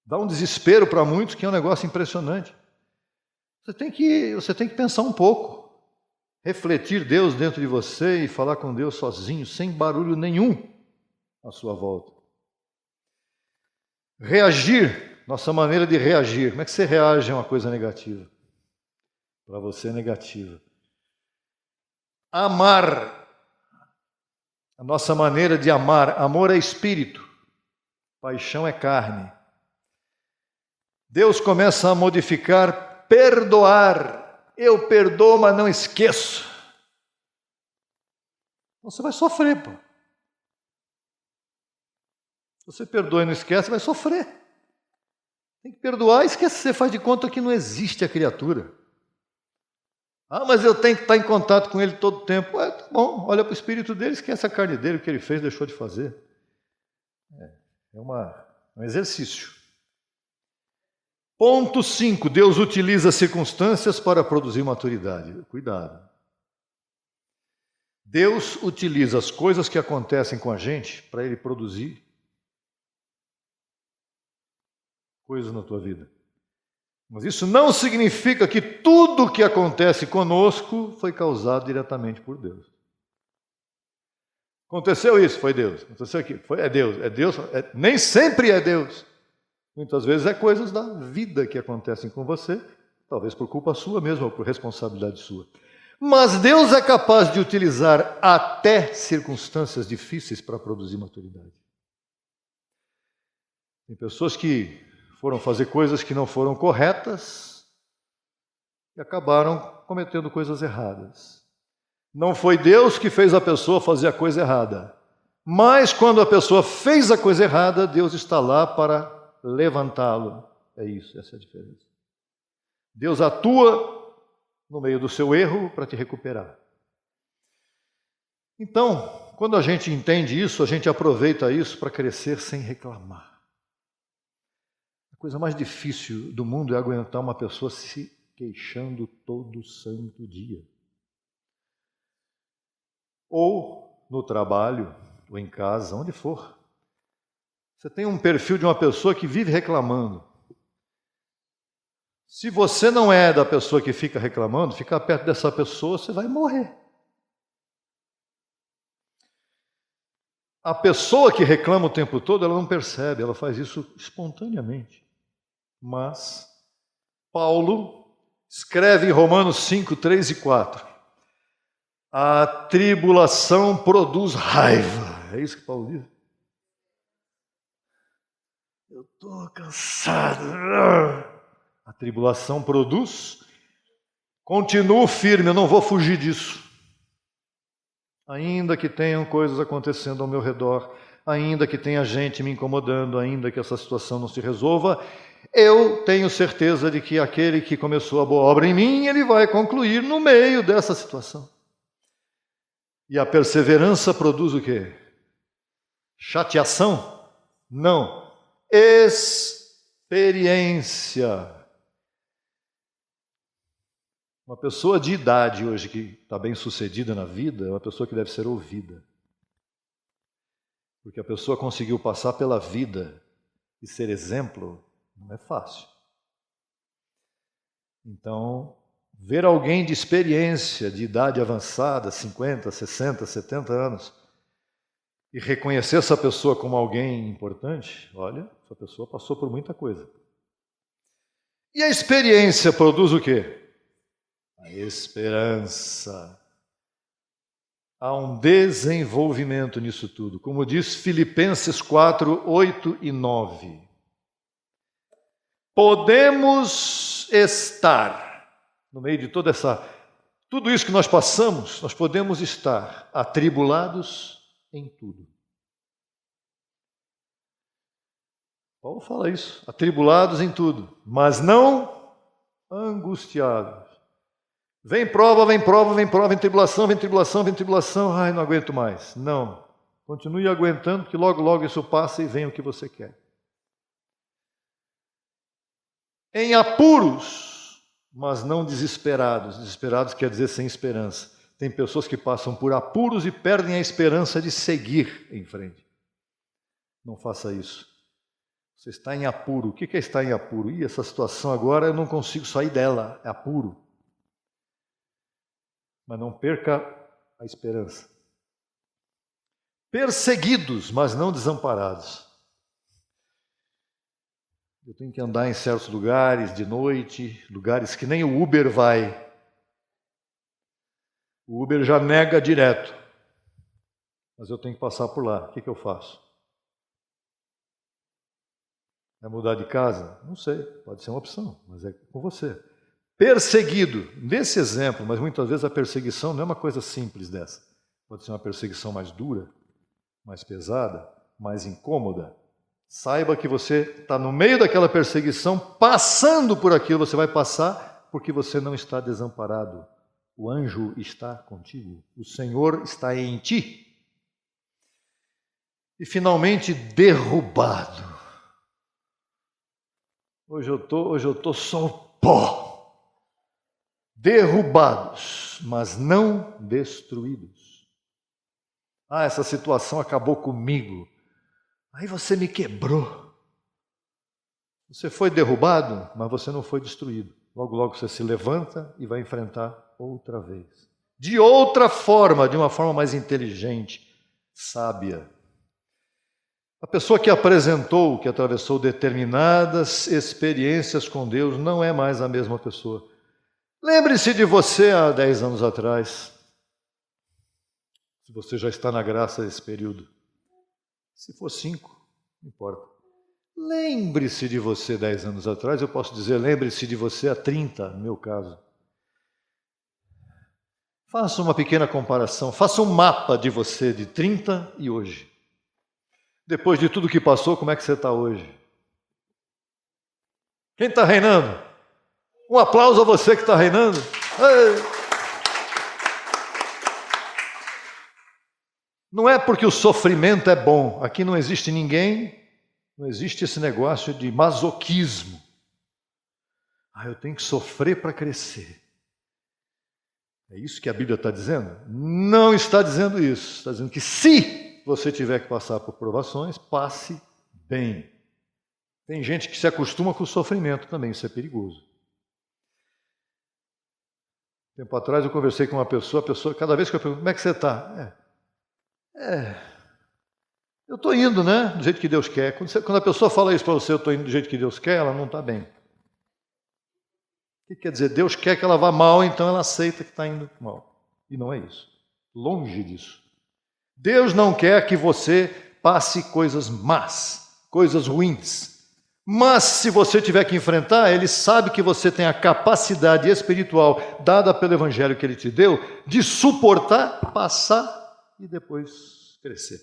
B: Dá um desespero para muitos, que é um negócio impressionante. Você tem que pensar um pouco. Refletir Deus dentro de você e falar com Deus sozinho, sem barulho nenhum à sua volta. Reagir, nossa maneira de reagir. Como é que você reage a uma coisa negativa? Para você é negativa. Amar. A nossa maneira de amar. Amor é espírito. Paixão é carne. Deus começa a modificar, perdoar. Eu perdoo, mas não esqueço. Você vai sofrer, pô. Se você perdoa e não esquece, vai sofrer. Tem que perdoar e esquecer. Faz de conta que não existe a criatura. Mas eu tenho que estar em contato com ele todo o tempo. Tá bom, olha para o espírito dele, esquece a carne dele, o que ele fez, deixou de fazer. É um exercício. Ponto 5. Deus utiliza circunstâncias para produzir maturidade. Cuidado. Deus utiliza as coisas que acontecem com a gente para Ele produzir coisas na tua vida. Mas isso não significa que tudo que acontece conosco foi causado diretamente por Deus. Aconteceu isso, foi Deus. Aconteceu aquilo, é Deus. Nem sempre é Deus. Muitas vezes é coisas da vida que acontecem com você, talvez por culpa sua mesmo, ou por responsabilidade sua. Mas Deus é capaz de utilizar até circunstâncias difíceis para produzir maturidade. Tem pessoas que foram fazer coisas que não foram corretas e acabaram cometendo coisas erradas. Não foi Deus que fez a pessoa fazer a coisa errada, mas quando a pessoa fez a coisa errada, Deus está lá para levantá-lo. É isso, essa é a diferença. Deus atua no meio do seu erro para te recuperar. Então, quando a gente entende isso, a gente aproveita isso para crescer sem reclamar. A coisa mais difícil do mundo é aguentar uma pessoa se queixando todo santo dia. Ou no trabalho, ou em casa, onde for. Você tem um perfil de uma pessoa que vive reclamando. Se você não é da pessoa que fica reclamando, ficar perto dessa pessoa, você vai morrer. A pessoa que reclama o tempo todo, ela não percebe, ela faz isso espontaneamente. Mas Paulo escreve em Romanos 5, 3 e 4. A tribulação produz raiva. É isso que Paulo diz? Eu estou cansado. A tribulação produz. Continuo firme, eu não vou fugir disso. Ainda que tenham coisas acontecendo ao meu redor, ainda que tenha gente me incomodando, ainda que essa situação não se resolva, eu tenho certeza de que aquele que começou a boa obra em mim, ele vai concluir no meio dessa situação. E a perseverança produz o quê? Chateação? Não. Experiência. Uma pessoa de idade hoje que está bem sucedida na vida é uma pessoa que deve ser ouvida. Porque a pessoa conseguiu passar pela vida e ser exemplo não é fácil. Então, ver alguém de experiência, de idade avançada, 50, 60, 70 anos, e reconhecer essa pessoa como alguém importante, olha, essa pessoa passou por muita coisa. E a experiência produz o quê? A esperança. Há um desenvolvimento nisso tudo. Como diz Filipenses 4, 8 e 9. Podemos estar, no meio de tudo isso que nós passamos, nós podemos estar atribulados em tudo. Paulo fala isso, atribulados em tudo, mas não angustiados. Vem prova, vem prova, vem prova, vem tribulação, vem tribulação, vem tribulação. Ai, não aguento mais. Não. Continue aguentando, que logo, logo isso passa e vem o que você quer. Em apuros, mas não desesperados. Desesperados quer dizer sem esperança. Tem pessoas que passam por apuros e perdem a esperança de seguir em frente. Não faça isso. Você está em apuro. O que é estar em apuro? Essa situação agora eu não consigo sair dela. É apuro. Mas não perca a esperança. Perseguidos, mas não desamparados. Eu tenho que andar em certos lugares de noite, lugares que nem o Uber vai. O Uber já nega direto. Mas eu tenho que passar por lá. O que eu faço? É mudar de casa? Não sei, pode ser uma opção, mas é com você. Perseguido, nesse exemplo, mas muitas vezes a perseguição não é uma coisa simples dessa. Pode ser uma perseguição mais dura, mais pesada, mais incômoda. Saiba que você está no meio daquela perseguição, passando por aquilo, você vai passar porque você não está desamparado. O anjo está contigo, o Senhor está em ti. E finalmente derrubado. Hoje eu tô só o pó. Derrubados, mas não destruídos. Ah, essa situação acabou comigo. Aí você me quebrou. Você foi derrubado, mas você não foi destruído. Logo, logo você se levanta e vai enfrentar outra vez. De outra forma, de uma forma mais inteligente, sábia. A pessoa que apresentou, que atravessou determinadas experiências com Deus, não é mais a mesma pessoa. Lembre-se de você há 10 anos atrás, se você já está na graça desse período. Se for 5, não importa. Lembre-se de você 10 anos atrás, eu posso dizer, lembre-se de você há 30, no meu caso. Faça uma pequena comparação, faça um mapa de você de 30 e hoje. Depois de tudo que passou, como é que você está hoje? Quem está reinando? Um aplauso a você que está reinando. Ei! Não é porque o sofrimento é bom. Aqui não existe ninguém, não existe esse negócio de masoquismo. Eu tenho que sofrer para crescer. É isso que a Bíblia está dizendo? Não está dizendo isso. Está dizendo que se você tiver que passar por provações, passe bem. Tem gente que se acostuma com o sofrimento também, isso é perigoso. Tempo atrás eu conversei com uma pessoa, cada vez que eu pergunto, como é que você está? Eu estou indo, né? Do jeito que Deus quer. Quando a pessoa fala isso para você, eu estou indo do jeito que Deus quer, ela não está bem. O que quer dizer? Deus quer que ela vá mal, então ela aceita que está indo mal. E não é isso. Longe disso. Deus não quer que você passe coisas más, coisas ruins. Mas se você tiver que enfrentar, Ele sabe que você tem a capacidade espiritual dada pelo Evangelho que Ele te deu de suportar, passar e depois crescer.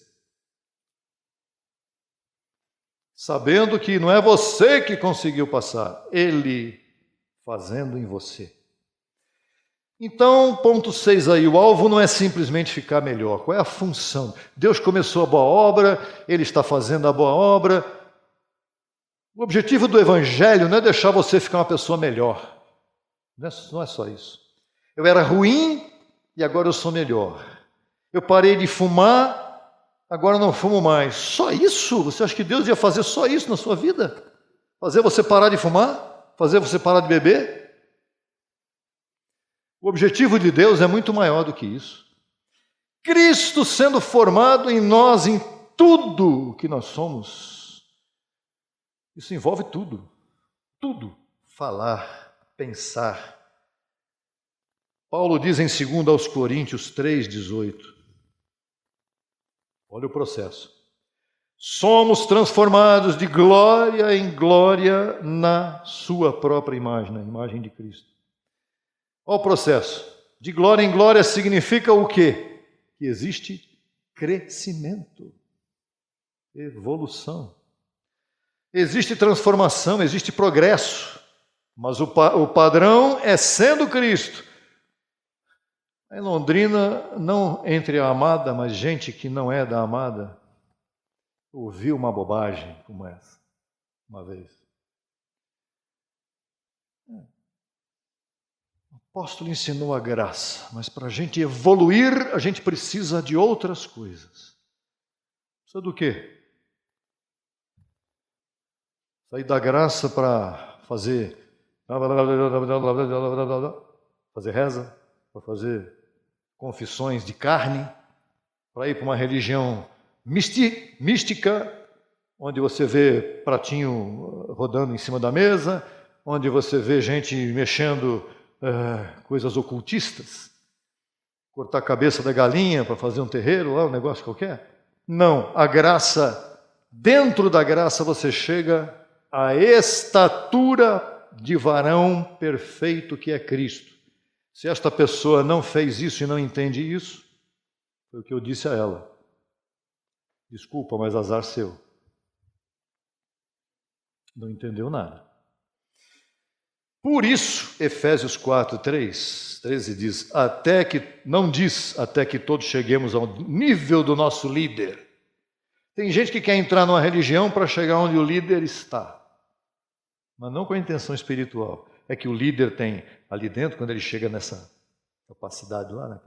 B: Sabendo que não é você que conseguiu passar, Ele fazendo em você. Então, ponto 6 aí, o alvo não é simplesmente ficar melhor. Qual é a função? Deus começou a boa obra, Ele está fazendo a boa obra. O objetivo do Evangelho não é deixar você ficar uma pessoa melhor. Não é só isso. Eu era ruim e agora eu sou melhor. Eu parei de fumar, agora não fumo mais. Só isso? Você acha que Deus ia fazer só isso na sua vida? Fazer você parar de fumar? Fazer você parar de beber? O objetivo de Deus é muito maior do que isso. Cristo sendo formado em nós, em tudo o que nós somos. Isso envolve tudo. Tudo. Falar, pensar. Paulo diz em 2 aos Coríntios 3,18. Olha o processo. Somos transformados de glória em glória na sua própria imagem, na imagem de Cristo. Olha o processo. De glória em glória significa o quê? Que existe crescimento, evolução. Existe transformação, existe progresso. Mas o padrão é sendo Cristo. Em Londrina, não entre a amada, mas gente que não é da amada, ouviu uma bobagem como essa, uma vez. O apóstolo ensinou a graça, mas para a gente evoluir, a gente precisa de outras coisas. Precisa do quê? Sair da graça para fazer reza, para fazer confissões de carne, para ir para uma religião mística, onde você vê pratinho rodando em cima da mesa, onde você vê gente mexendo coisas ocultistas, cortar a cabeça da galinha para fazer um terreiro, lá um negócio qualquer. Não, a graça, dentro da graça você chega à estatura de varão perfeito que é Cristo. Se esta pessoa não fez isso e não entende isso, foi o que eu disse a ela. Desculpa, mas azar seu. Não entendeu nada. Por isso, Efésios 4:13 diz, não diz até que todos cheguemos ao nível do nosso líder. Tem gente que quer entrar numa religião para chegar onde o líder está, mas não com a intenção espiritual. É que o líder tem ali dentro, quando ele chega nessa capacidade lá,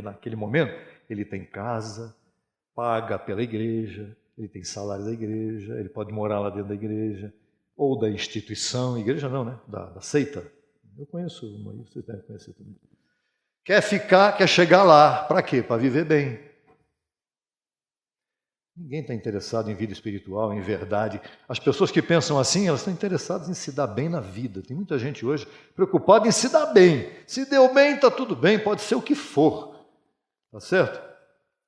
B: naquele momento, ele tem casa, paga pela igreja, ele tem salário da igreja, ele pode morar lá dentro da igreja, ou da instituição, igreja não, né? Da seita. Eu conheço uma, vocês devem conhecer também. Quer chegar lá, para quê? Para viver bem. Ninguém está interessado em vida espiritual, em verdade. As pessoas que pensam assim, elas estão interessadas em se dar bem na vida. Tem muita gente hoje preocupada em se dar bem. Se deu bem, está tudo bem, pode ser o que for. Tá certo?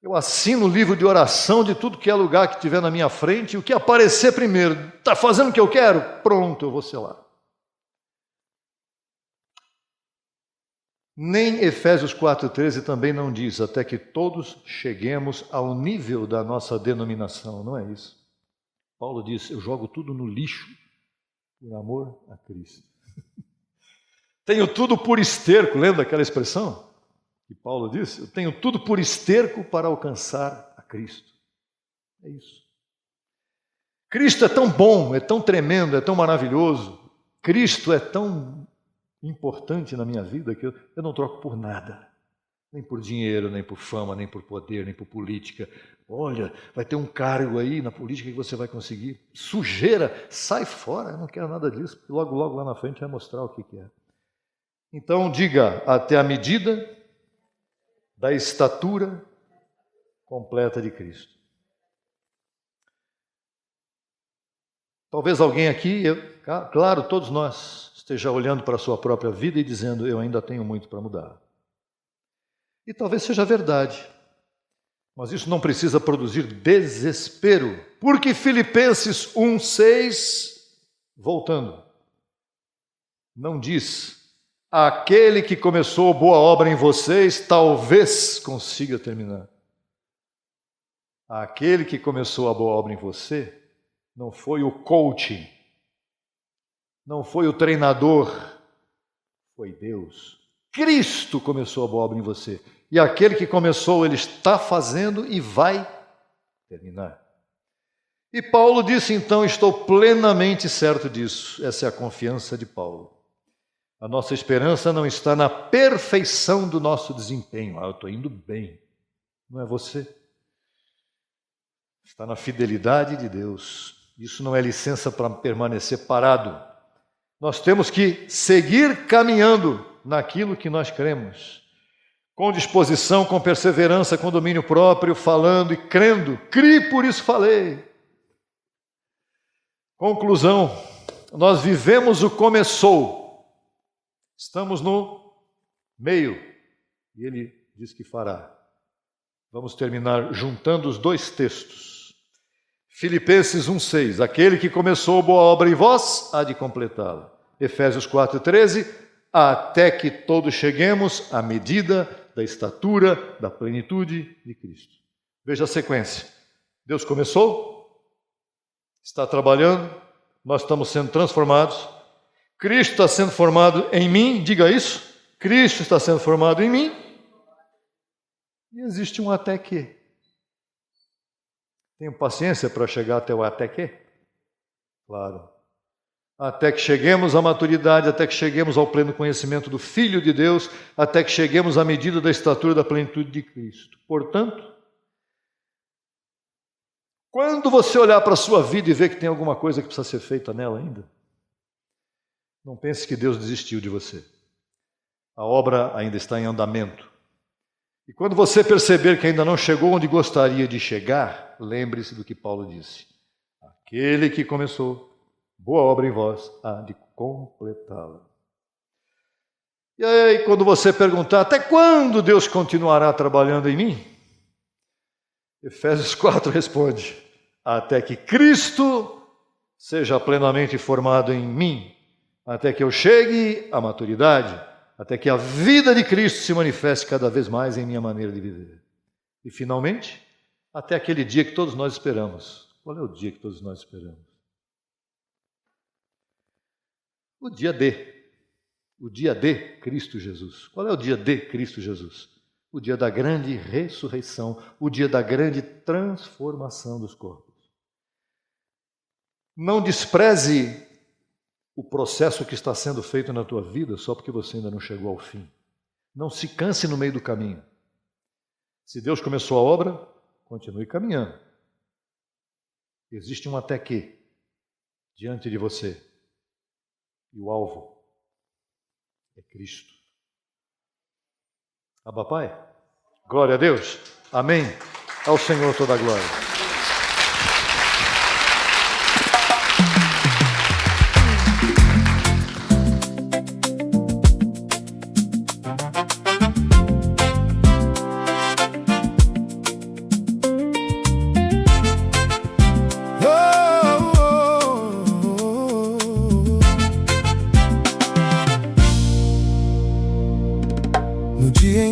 B: Eu assino o livro de oração de tudo que é lugar que tiver na minha frente, e o que aparecer primeiro, está fazendo o que eu quero? Pronto, eu vou selar. Nem Efésios 4,13 também não diz, até que todos cheguemos ao nível da nossa denominação, não é isso. Paulo diz, eu jogo tudo no lixo por amor a Cristo. Tenho tudo por esterco, lembra aquela expressão que Paulo disse? Eu tenho tudo por esterco para alcançar a Cristo. É isso. Cristo é tão bom, é tão tremendo, é tão maravilhoso. Cristo é tão importante na minha vida que eu não troco por nada. Nem por dinheiro, nem por fama, nem por poder, nem por política. Olha, vai ter um cargo aí na política que você vai conseguir. Sujeira, sai fora, eu não quero nada disso, porque logo, logo lá na frente vai mostrar o que é. Então diga, até a medida da estatura completa de Cristo. Talvez alguém aqui, claro, todos nós, esteja olhando para a sua própria vida e dizendo, eu ainda tenho muito para mudar. E talvez seja verdade, mas isso não precisa produzir desespero, porque Filipenses 1,6, voltando, não diz, aquele que começou boa obra em vocês, talvez consiga terminar. Aquele que começou a boa obra em você, não foi o coaching, não foi o treinador, foi Deus. Cristo começou a boa obra em você. E aquele que começou, ele está fazendo e vai terminar. E Paulo disse, então, estou plenamente certo disso. Essa é a confiança de Paulo. A nossa esperança não está na perfeição do nosso desempenho. Eu estou indo bem. Não é você. Está na fidelidade de Deus. Isso não é licença para permanecer parado. Nós temos que seguir caminhando naquilo que nós cremos. Com disposição, com perseverança, com domínio próprio, falando e crendo. Crie, por isso falei. Conclusão. Nós vivemos o começou. Estamos no meio, e ele diz que fará. Vamos terminar juntando os dois textos. Filipenses 1,6, aquele que começou boa obra em vós, há de completá-la. Efésios 4,13, até que todos cheguemos à medida da estatura, da plenitude de Cristo. Veja a sequência. Deus começou, está trabalhando, nós estamos sendo transformados. Cristo está sendo formado em mim, diga isso. Cristo está sendo formado em mim. E existe um até que. Tenho paciência para chegar até o até que? Claro. Até que cheguemos à maturidade, até que cheguemos ao pleno conhecimento do Filho de Deus, até que cheguemos à medida da estatura da plenitude de Cristo. Portanto, quando você olhar para a sua vida e ver que tem alguma coisa que precisa ser feita nela ainda, não pense que Deus desistiu de você. A obra ainda está em andamento. E quando você perceber que ainda não chegou onde gostaria de chegar, lembre-se do que Paulo disse. Aquele que começou boa obra em vós, há de completá-la. E aí, quando você perguntar, até quando Deus continuará trabalhando em mim? Efésios 4 responde, até que Cristo seja plenamente formado em mim, até que eu chegue à maturidade, até que a vida de Cristo se manifeste cada vez mais em minha maneira de viver. E, finalmente, até aquele dia que todos nós esperamos. Qual é o dia que todos nós esperamos? O dia de Cristo Jesus. Qual é o dia de Cristo Jesus? O dia da grande ressurreição, o dia da grande transformação dos corpos. Não despreze o processo que está sendo feito na tua vida só porque você ainda não chegou ao fim. Não se canse no meio do caminho. Se Deus começou a obra, continue caminhando. Existe um até que diante de você. E o alvo é Cristo. Abba Pai, glória a Deus, amém, ao Senhor toda a glória.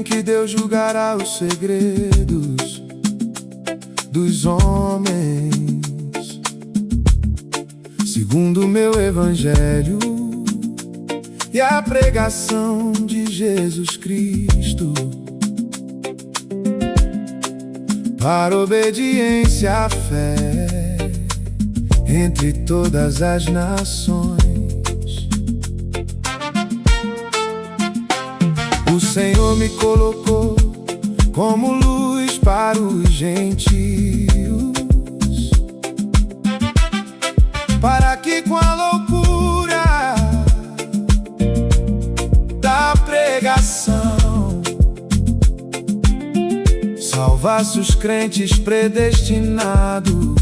D: que Deus julgará os segredos dos homens, segundo o meu evangelho e a pregação de Jesus Cristo, para obediência à fé entre todas as nações. O Senhor me colocou como luz para os gentios, para que com a loucura da pregação salvasse os crentes predestinados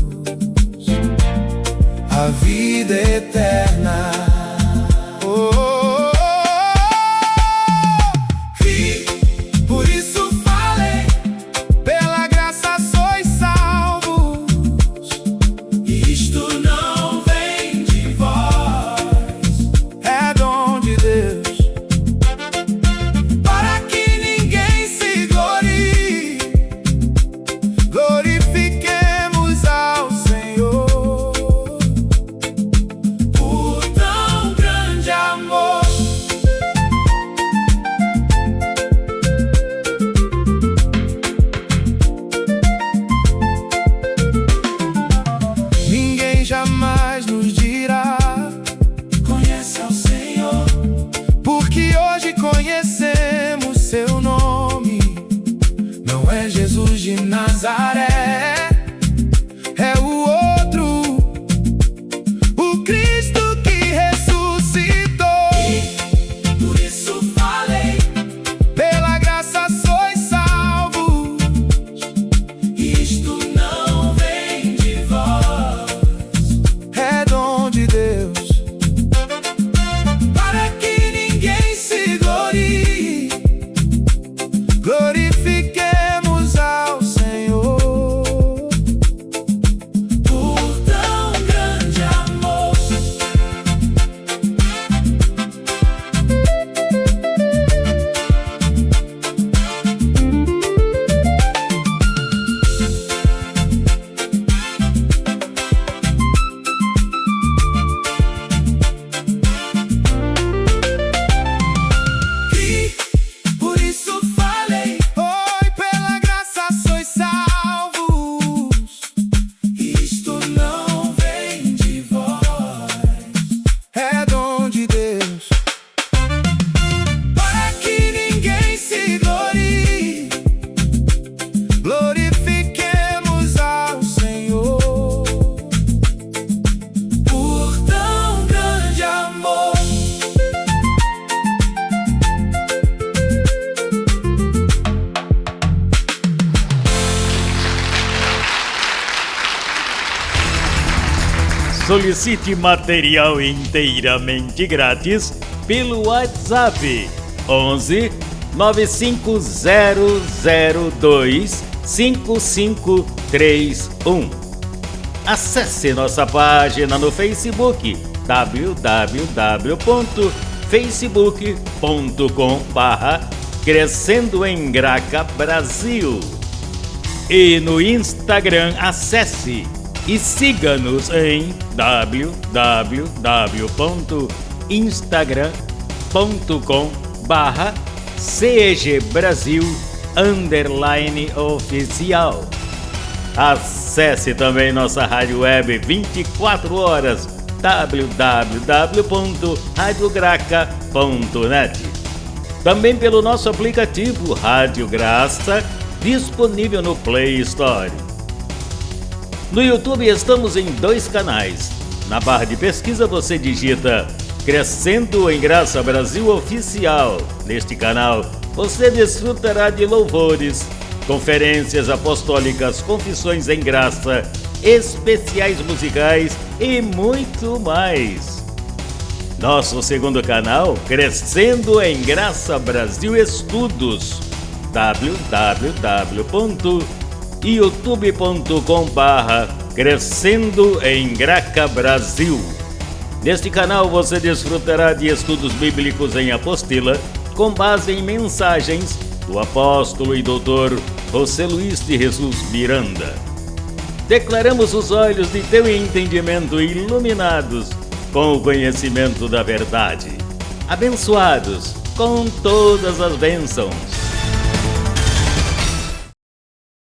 D: à vida eterna. Oh, oh, oh. Vi, por isso falei, pela graça sois salvos. Isto não vem de vós, é dom de Deus, para que ninguém se glorie. Glorifiquemos ao Senhor por tão grande amor. Ninguém jamais nos dirá: conhece ao Senhor, porque hoje conhecemos seu nome. Não é Jesus de Nazaré, é o outro, o Cristo que ressuscitou. Por isso falei, pela graça sois salvos. Isto não vem de vós, é dom de Deus, para que ninguém se glorie. Glorifiquemos ao Senhor por tão grande amor. Vi, por isso falei, oi, pela graça sois salvos. Isto não vem de vós, é dom de Deus, para que ninguém se glorie. Glorifiquemos ao Senhor por tão grande amor.
A: Solicite material inteiramente grátis pelo WhatsApp 11 95002 5531. Acesse nossa página no Facebook www.facebook.com/Crescendo em Graca Brasil. E no Instagram acesse e siga-nos em www.instagram.com/CEGBrasil_oficial. Acesse também nossa rádio web 24 horas www.radiograca.net. Também pelo nosso aplicativo Rádio Graça, disponível no Play Store. No YouTube estamos em 2 canais. Na barra de pesquisa você digita Crescendo em Graça Brasil Oficial. Neste canal você desfrutará de louvores, conferências apostólicas, confissões em graça, especiais musicais e muito mais. Nosso segundo canal, Crescendo em Graça Brasil Estudos, www.youtube.com/Crescendo em Graca Brasil. Neste canal você desfrutará de estudos bíblicos em apostila, com base em mensagens do apóstolo e doutor José Luiz de Jesus Miranda. Declaramos os olhos de teu entendimento iluminados com o conhecimento da verdade, abençoados com todas as bênçãos.